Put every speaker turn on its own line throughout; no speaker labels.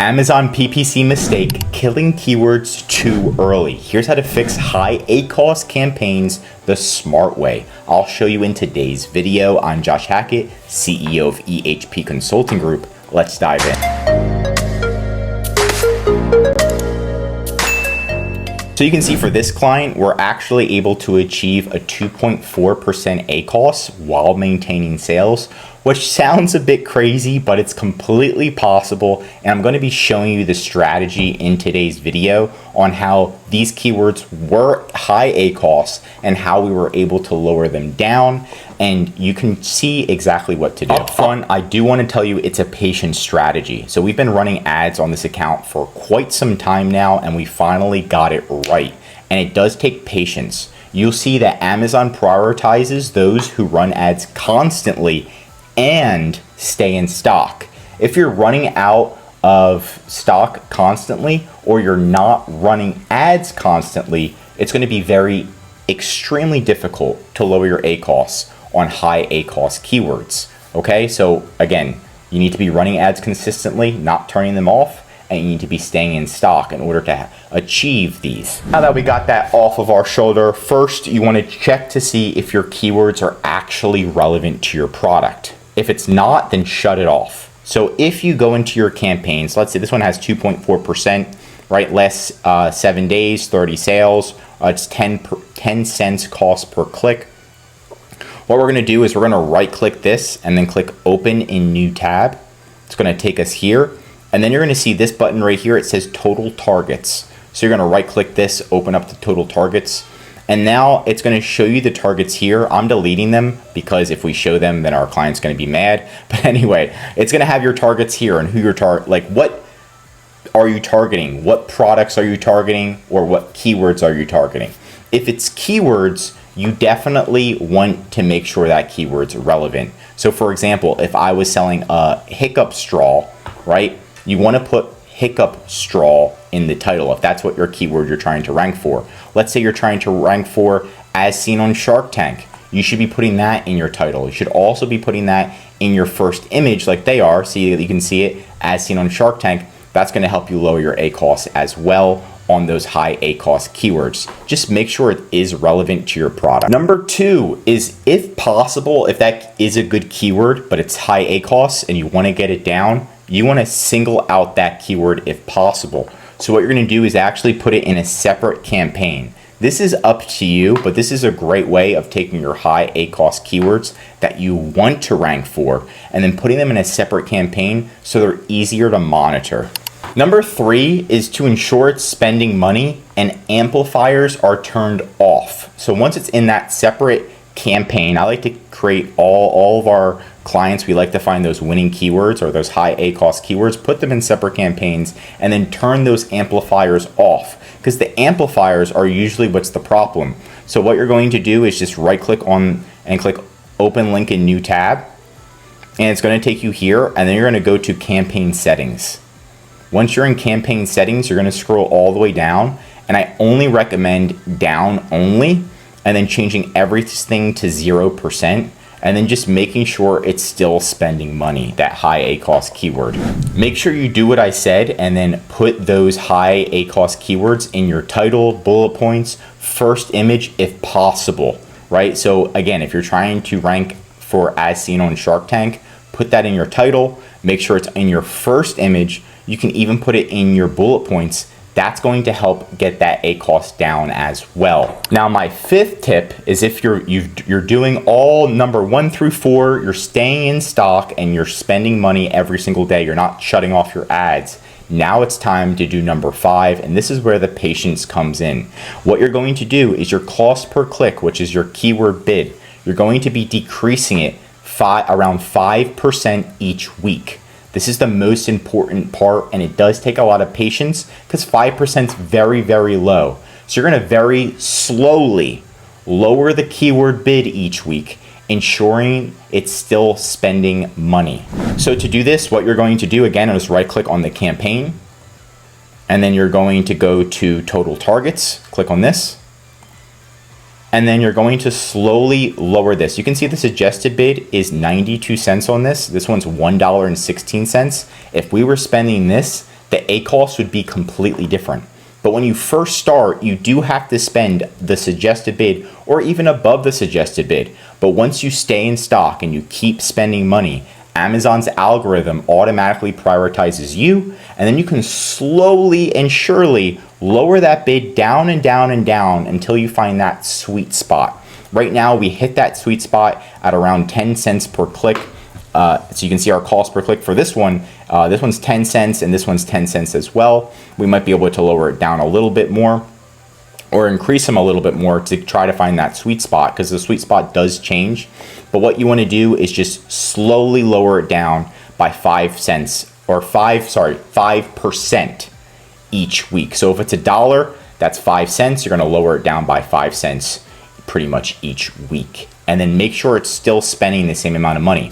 Amazon PPC mistake, killing keywords too early. Here's how to fix high ACOS campaigns the smart way. I'll show you in today's video. I'm Josh Hackett, CEO of EHP Consulting Group. Let's dive in. So you can see for this client, we're actually able to achieve a 2.4% ACOS while maintaining sales, which sounds a bit crazy, but it's completely possible. And I'm going to be showing you the strategy in today's video on how these keywords were high ACOS and how we were able to lower them down. And you can see exactly what to do. Up front, I do want to tell you it's a patient strategy. So we've been running ads on this account for quite some time now, and we finally got it right. And it does take patience. You'll see that Amazon prioritizes those who run ads constantly and stay in stock. If you're running out of stock constantly, or you're not running ads constantly, it's going to be extremely difficult to lower your ACOS on high ACOS keywords. Okay, so again, you need to be running ads consistently, not turning them off, and you need to be staying in stock in order to achieve these. Now that we got that off of our shoulder, first you want to check to see if your keywords are actually relevant to your product. If it's not, then shut it off. So if you go into your campaigns, let's say this one has 2.4%, right? Less 7 days, 30 sales, it's 10 cents cost per click. What we're gonna do is we're gonna right click this and then click open in new tab. It's gonna take us here. And then you're gonna see this button right here. It says total targets. So you're gonna right click this, open up the total targets. And now it's gonna show you the targets here. I'm deleting them because if we show them, then our client's gonna be mad. But anyway, it's gonna have your targets here and who you're what are you targeting? What products are you targeting? Or what keywords are you targeting? If it's keywords, you definitely want to make sure that keyword's relevant. So for example, if I was selling a hiccup straw, right? You wanna put hiccup straw in the title if that's what your keyword you're trying to rank for. Let's say you're trying to rank for as seen on Shark Tank. You should be putting that in your title. You should also be putting that in your first image like they are, so you can see it as seen on Shark Tank. That's gonna help you lower your ACOS as well on those high ACOS keywords. Just make sure it is relevant to your product. Number two is, if possible, if that is a good keyword, but it's high ACOS and you wanna get it down, you wanna single out that keyword if possible. So what you're gonna do is actually put it in a separate campaign. This is up to you, but this is a great way of taking your high ACOS keywords that you want to rank for and then putting them in a separate campaign so they're easier to monitor. Number three is to ensure it's spending money and amplifiers are turned off. So once it's in that separate campaign, I like to create all of our clients, we like to find those winning keywords or those high ACOS keywords, put them in separate campaigns, and then turn those amplifiers off, because the amplifiers are usually what's the problem. So what you're going to do is just right click on and click open link in new tab, and it's going to take you here, and then you're going to go to campaign settings. Once you're in campaign settings, you're going to scroll all the way down, and I only recommend down only, and then changing everything to 0%, and then just making sure it's still spending money, that high ACOS keyword. Make sure you do what I said and then put those high ACOS keywords in your title, bullet points, first image if possible, right? So again, if you're trying to rank for as seen on Shark Tank, put that in your title, make sure it's in your first image. You can even put it in your bullet points. That's going to help get that ACOS down as well. Now, my fifth tip is if you're doing all number 1 through 4, you're staying in stock and you're spending money every single day, you're not shutting off your ads. Now it's time to do number 5, and this is where the patience comes in. What you're going to do is your cost per click, which is your keyword bid, you're going to be decreasing it around 5% each week. This is the most important part, and it does take a lot of patience because 5% is very, very low. So you're gonna very slowly lower the keyword bid each week, ensuring it's still spending money. So to do this, what you're going to do again is right click on the campaign, and then you're going to go to total targets, click on this. And then you're going to slowly lower this. You can see the suggested bid is 92 cents on this. This one's $1.16. If we were spending this, the ACOS would be completely different. But when you first start, you do have to spend the suggested bid or even above the suggested bid. But once you stay in stock and you keep spending money, Amazon's algorithm automatically prioritizes you, and then you can slowly and surely lower that bid down and down and down until you find that sweet spot. Right now, we hit that sweet spot at around 10 cents per click. So you can see our cost per click for this one. This one's 10 cents and this one's 10 cents as well. We might be able to lower it down a little bit more or increase them a little bit more to try to find that sweet spot, because the sweet spot does change. But what you want to do is just slowly lower it down by 5 cents or 5% each week. So if it's $1, that's 5 cents. You're going to lower it down by 5 cents pretty much each week. And then make sure it's still spending the same amount of money.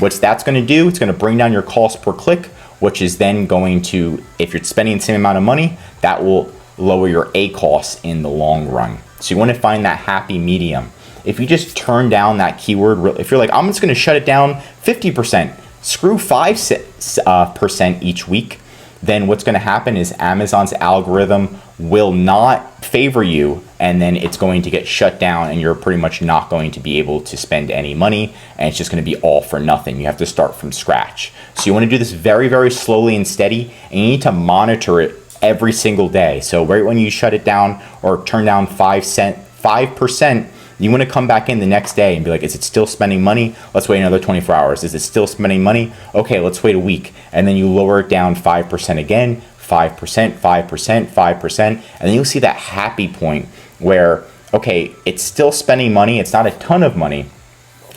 What that's going to do, it's going to bring down your cost per click, which is then going to, if you're spending the same amount of money, that will lower your ACOS in the long run. So you want to find that happy medium. If you just turn down that keyword, if you're like, I'm just going to shut it down 50%, screw 5% each week, then what's going to happen is Amazon's algorithm will not favor you, and then it's going to get shut down and you're pretty much not going to be able to spend any money, and it's just going to be all for nothing. You have to start from scratch. So you want to do this very, very slowly and steady, and you need to monitor it every single day. So right when you shut it down or turn down 5%, you want to come back in the next day and be like, is it still spending money? Let's wait another 24 hours. Is it still spending money? Okay, let's wait a week. And then you lower it down 5% again, 5%, 5%, 5%. And then you'll see that happy point where, okay, it's still spending money. It's not a ton of money.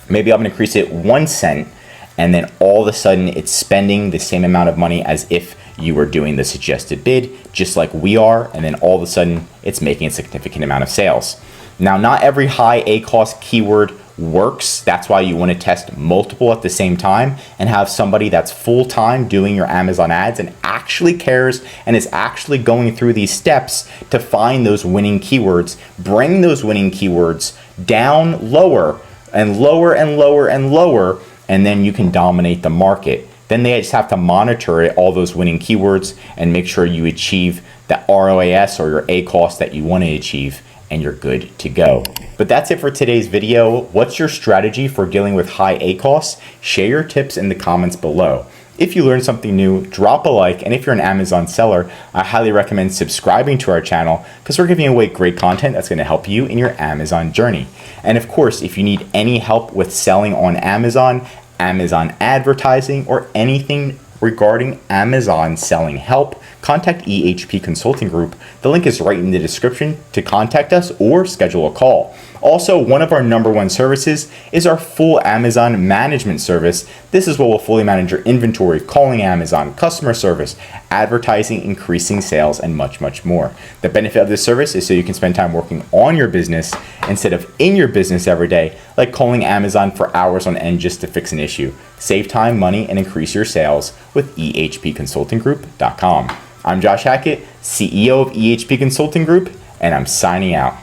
Maybe I'm going to increase it 1 cent. And then all of a sudden it's spending the same amount of money as if you were doing the suggested bid, just like we are. And then all of a sudden it's making a significant amount of sales. Now, not every high ACOS keyword works. That's why you want to test multiple at the same time and have somebody that's full-time doing your Amazon ads and actually cares and is actually going through these steps to find those winning keywords, bring those winning keywords down lower and lower and lower and lower, and then you can dominate the market. Then they just have to monitor it, all those winning keywords, and make sure you achieve the ROAS or your ACOS that you want to achieve, and you're good to go. But that's it for today's video. What's your strategy for dealing with high ACOS? Share your tips in the comments below. If you learned something new, drop a like, and if you're an Amazon seller, I highly recommend subscribing to our channel because we're giving away great content that's going to help you in your Amazon journey. And of course, if you need any help with selling on Amazon, Amazon advertising, or anything regarding Amazon selling help, contact EHP Consulting Group. The link is right in the description to contact us or schedule a call. Also, one of our #1 services is our full Amazon management service. This is what will fully manage your inventory, calling Amazon, customer service, advertising, increasing sales, and much, much more. The benefit of this service is so you can spend time working on your business instead of in your business every day, like calling Amazon for hours on end just to fix an issue. Save time, money, and increase your sales with ehpconsultinggroup.com. I'm Josh Hackett, CEO of EHP Consulting Group, and I'm signing out.